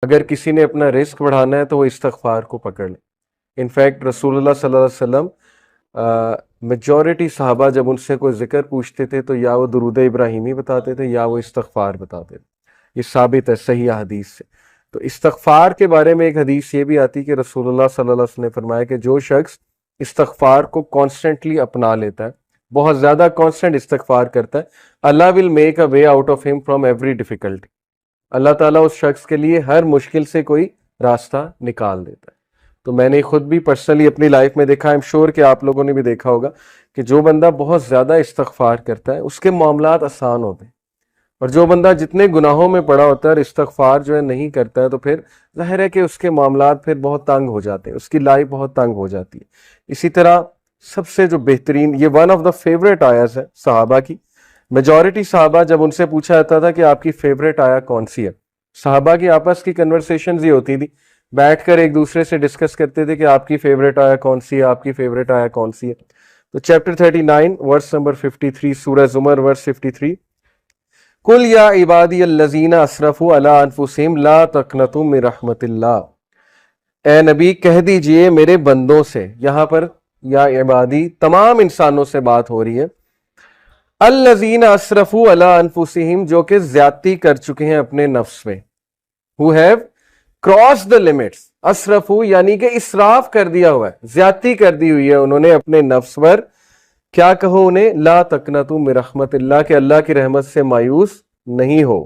اگر کسی نے اپنا رزق بڑھانا ہے تو وہ استغفار کو پکڑ لے. انفیکٹ رسول اللہ صلی اللہ علیہ وسلم میجورٹی صحابہ جب ان سے کوئی ذکر پوچھتے تھے تو یا وہ درود ابراہیمی بتاتے تھے یا وہ استغفار بتاتے تھے. یہ ثابت ہے صحیح حدیث سے. تو استغفار کے بارے میں ایک حدیث یہ بھی آتی کہ رسول اللہ صلی اللہ علیہ وسلم نے فرمایا کہ جو شخص استغفار کو کانسٹنٹلی اپنا لیتا ہے, بہت زیادہ کانسٹنٹ استغفار کرتا ہے, Allah will make a way out of ہم فرام ایوری ڈیفیکلٹی. اللہ تعالیٰ اس شخص کے لیے ہر مشکل سے کوئی راستہ نکال دیتا ہے. تو میں نے خود بھی پرسنلی اپنی لائف میں دیکھا, ایم شور کہ آپ لوگوں نے بھی دیکھا ہوگا کہ جو بندہ بہت زیادہ استغفار کرتا ہے اس کے معاملات آسان ہوتے ہیں, اور جو بندہ جتنے گناہوں میں پڑا ہوتا ہے اور استغفار جو ہے نہیں کرتا ہے تو پھر ظاہر ہے کہ اس کے معاملات پھر بہت تنگ ہو جاتے ہیں, اس کی لائف بہت تنگ ہو جاتی ہے. اسی طرح سب سے جو بہترین, یہ ون آف دا فیوریٹ آیاز ہے صحابہ کی. میجورٹی صحابہ جب ان سے پوچھا جاتا تھا کہ آپ کی فیوریٹ آیا کون سی ہے, صحابہ کی آپس کی کنورسیشنز یہ ہوتی تھی, بیٹھ کر ایک دوسرے سے ڈسکس کرتے تھے کہ آپ کی فیوریٹ آیا کون سی ہے, آپ کی فیوریٹ آیا کون سی ہے. تو چیپٹر 39 ورس نمبر 53, سورہ زمر ورس 53, قل یا عبادی الذین اسرفوا علی انفسہم لا تقنطوا من رحمت اللہ. اے نبی کہہ دیجئے میرے بندوں سے, یہاں پر یا عبادی تمام انسانوں سے بات ہو رہی ہے, الذین اسرفوا علی انفسہم جو کہ زیادتی کر چکے ہیں اپنے نفس میں, who have crossed the limits. اسرفوا یعنی کہ اسراف کر دیا ہوا ہے, زیادتی کر دی ہوئی ہے انہوں نے اپنے نفس پر. کیا کہو انہیں, لا تقنطوا من رحمت اللہ, کہ اللہ کی رحمت سے مایوس نہیں ہو.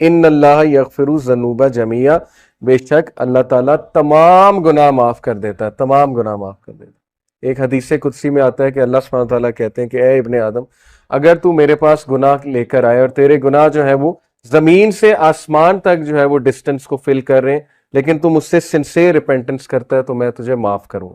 ان اللہ یغفر الذنوب جميعا, بے شک اللہ تعالیٰ تمام گناہ معاف کر دیتا ہے, تمام گناہ معاف کر دیتا ہے. ایک حدیث قدسی میں آتا ہے کہ اللہ سبحانہ تعالیٰ کہتے ہیں کہ اے ابن آدم, اگر تو میرے پاس گناہ لے کر آئے اور تیرے گناہ جو ہے وہ زمین سے آسمان تک جو ہے وہ ڈسٹنس کو فل کر رہے ہیں, لیکن تو مجھ سے سنسیئر ریپینٹنس کرتا ہے تو میں تجھے معاف کروں.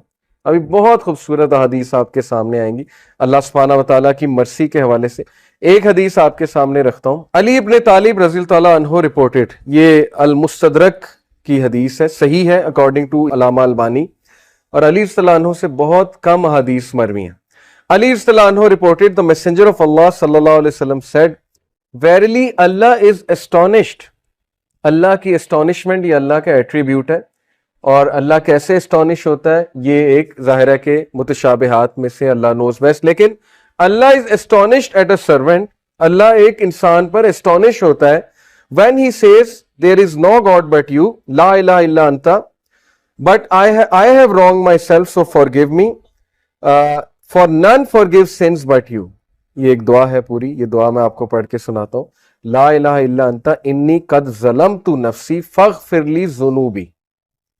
ابھی بہت خوبصورت حدیث آپ کے سامنے آئیں گی اللہ سبحانہ وتعالیٰ کی مرسی کے حوالے سے. ایک حدیث آپ کے سامنے رکھتا ہوں. علی ابن طالب رضی اللہ تعالیٰ عنہ رپورٹڈ, یہ المستدرک کی حدیث ہے, صحیح ہے اکارڈنگ ٹو علامہ البانی, اور علی رضی اللہ عنہ سے بہت کم حدیث مروی ہیں. علی رضی اللہ عنہ reported the messenger of Allah صلی اللہ علیہ وسلم said, verily Allah is astonished. اللہ کی astonishment یہ اللہ کا ایٹریبیوٹ ہے, اور اللہ کیسے اسٹانش ہوتا ہے یہ ایک ظاہر ہے کہ متشابہات میں سے اللہ knows best. لیکن اللہ is astonished at a servant, اللہ ایک انسان پر اسٹانش ہوتا ہے when he says there is no God but you, لا الہ الا انت, but I have wronged myself so forgive me, for none forgives sins but you. یہ ایک دعا ہے پوری, یہ دعا میں آپ کو پڑھ کے سناتا ہوں. لا الہ الا انت انی قد ظلمت نفسی فاغفر لی ذنوبی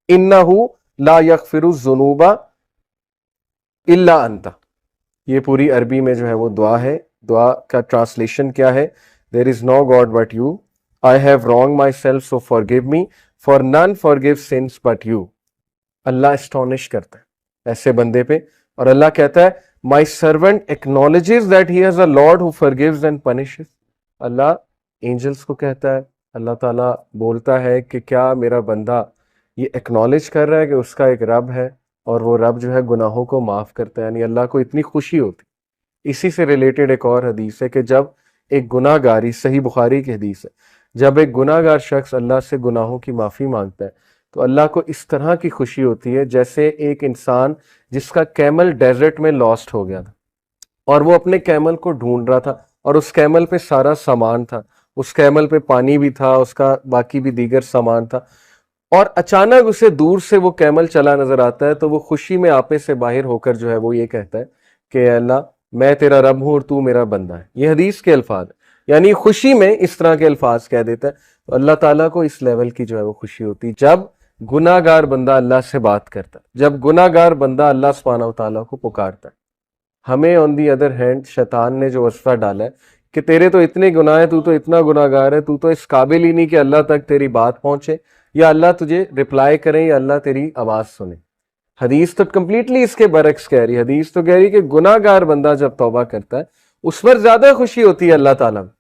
انہ لا یغفر الذنوب الا انت. یہ پوری عربی میں جو ہے وہ دعا ہے. دعا کا ٹرانسلیشن کیا ہے, there is no God but you, I have wronged myself so forgive me, for none forgives sins but you. Allah astonished کرتا ہے ایسے بندے پہ, اور اللہ کہتا ہے my servant acknowledges that he has a Lord who forgives and punishes. Allah angels کو کہتا ہے, اللہ تعالیٰ بولتا ہے کہ کیا میرا بندہ یہ ایکنالج کر رہا ہے کہ اس کا ایک رب ہے اور وہ رب جو ہے گناہوں کو معاف کرتا ہے. یعنی اللہ کو اتنی خوشی ہوتی. اسی سے ریلیٹڈ ایک اور حدیث ہے کہ جب ایک گناہ گاری, صحیح بخاری کی حدیث ہے, جب ایک گناہ گار شخص اللہ سے گناہوں کی معافی مانگتا ہے تو اللہ کو اس طرح کی خوشی ہوتی ہے جیسے ایک انسان جس کا کیمل ڈیزرٹ میں لاسٹ ہو گیا تھا اور وہ اپنے کیمل کو ڈھونڈ رہا تھا, اور اس کیمل پہ سارا سامان تھا, اس کیمل پہ پانی بھی تھا, اس کا باقی بھی دیگر سامان تھا, اور اچانک اسے دور سے وہ کیمل چلا نظر آتا ہے تو وہ خوشی میں آپے سے باہر ہو کر جو ہے وہ یہ کہتا ہے کہ اے اللہ میں تیرا رب ہوں اور تو میرا بندہ ہے. یہ حدیث کے الفاظ ہیں, یعنی خوشی میں اس طرح کے الفاظ کہہ دیتا ہے. تو اللہ تعالیٰ کو اس لیول کی جو ہے وہ خوشی ہوتی جب گناہ گار بندہ اللہ سے بات کرتا ہے, جب گناہ گار بندہ اللہ سبحانہ و تعالیٰ کو پکارتا ہے. ہمیں آن دی ادر ہینڈ شیطان نے جو وصفہ ڈالا ہے کہ تیرے تو اتنے گناہ ہیں, تو اتنا گناہ گار ہے, تو اس قابل ہی نہیں کہ اللہ تک تیری بات پہنچے یا اللہ تجھے رپلائی کریں یا اللہ تیری آواز سنے. حدیث تو کمپلیٹلی اس کے برعکس کہہ رہی. حدیث تو کہہ رہی کہ گناہ گار بندہ جب توبہ کرتا ہے اس پر زیادہ خوشی ہوتی ہے اللہ تعالیٰ میں.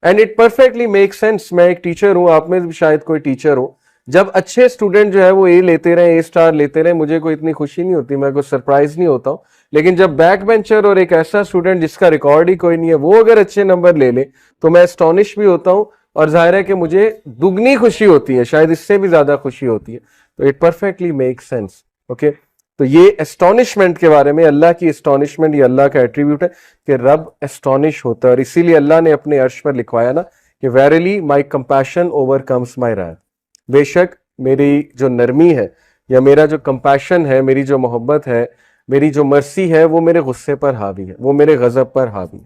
And it perfectly make sense. میں ایک ٹیچر ہوں, آپ میں بھی شاید کوئی ٹیچر ہو. جب اچھے اسٹوڈنٹ جو ہے وہ اے لیتے رہے, اے اسٹار لیتے رہے, مجھے کوئی اتنی خوشی نہیں ہوتی, میں کوئی سرپرائز نہیں ہوتا ہوں. لیکن جب بیک بینچر اور ایک ایسا اسٹوڈنٹ جس کا ریکارڈ ہی کوئی نہیں ہے وہ اگر اچھے نمبر لے لے تو میں اسٹانش بھی ہوتا ہوں, اور ظاہر ہے کہ مجھے دگنی خوشی ہوتی ہے, شاید اس سے بھی زیادہ خوشی ہوتی ہے. تو it perfectly make sense. Okay, تو یہ اسٹانشمنٹ کے بارے میں, اللہ کی اسٹانشمنٹ یہ اللہ کا ایٹریبیوٹ ہے کہ رب اسٹانش ہوتا ہے, اور اسی لیے اللہ نے اپنے عرش پر لکھوایا نا کہ ویریلی مائی کمپیشن اوور کمس مائی wrath, بے شک میری جو نرمی ہے یا میرا جو کمپیشن ہے, میری جو محبت ہے, میری جو مرسی ہے, وہ میرے غصے پر حاوی ہے, وہ میرے غضب پر حاوی ہے.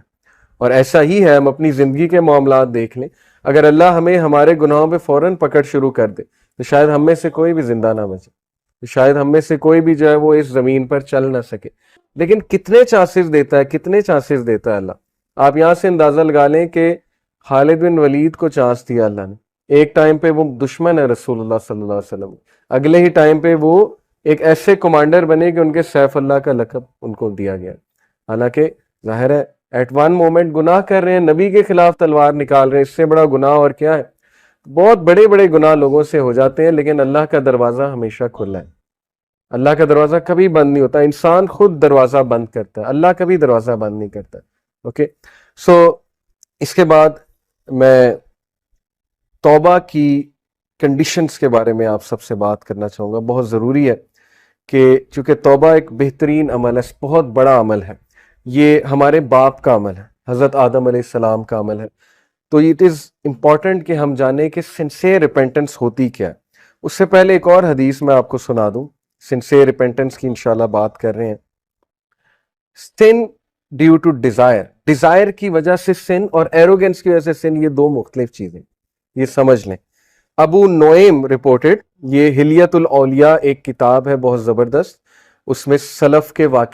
اور ایسا ہی ہے, ہم اپنی زندگی کے معاملات دیکھ لیں, اگر اللہ ہمیں ہمارے گناہوں پہ فوراً پکڑ شروع کر دے تو شاید ہم میں سے کوئی بھی زندہ نہ بچے, شاید ہم میں سے کوئی بھی جو ہے وہ اس زمین پر چل نہ سکے. لیکن کتنے چانسز دیتا ہے, کتنے چانسز دیتا ہے اللہ. آپ یہاں سے اندازہ لگا لیں کہ خالد بن ولید کو چانس دیا اللہ نے, ایک ٹائم پہ وہ دشمن ہے رسول اللہ صلی اللہ علیہ وسلم, اگلے ہی ٹائم پہ وہ ایک ایسے کمانڈر بنے کہ ان کے سیف اللہ کا لقب ان کو دیا گیا. حالانکہ ظاہر ہے ایٹ ون مومنٹ گناہ کر رہے ہیں, نبی کے خلاف تلوار نکال رہے ہیں, اس سے بڑا گناہ اور کیا ہے. بہت بڑے بڑے گناہ لوگوں سے ہو جاتے ہیں, لیکن اللہ کا دروازہ ہمیشہ کھلا ہے. اللہ کا دروازہ کبھی بند نہیں ہوتا, انسان خود دروازہ بند کرتا ہے, اللہ کبھی دروازہ بند نہیں کرتا. اوکے, سو اس کے بعد میں توبہ کی کنڈیشنز کے بارے میں آپ سب سے بات کرنا چاہوں گا. بہت ضروری ہے کہ چونکہ توبہ ایک بہترین عمل ہے, بہت بڑا عمل ہے, یہ ہمارے باپ کا عمل ہے, حضرت آدم علیہ السلام کا عمل ہے. تو اٹ از امپورٹنٹ کہ ہم جانیں کہ سنسیئر ریپینٹنس ہوتی کیا ہے. اس سے پہلے ایک اور حدیث میں آپ کو سنا دوں, سنسیئر ریپینٹنس کی انشاءاللہ بات کر رہے ہیں. سن ڈیو ٹو ڈیزائر, ڈیزائر کی وجہ سے سن اور ایروگنس کی وجہ سے سن, یہ دو مختلف چیزیں, یہ سمجھ لیں. ابو نعیم رپورٹڈ, یہ حلیت الاولیاء ایک کتاب ہے بہت زبردست, اس میں سلف کے واقع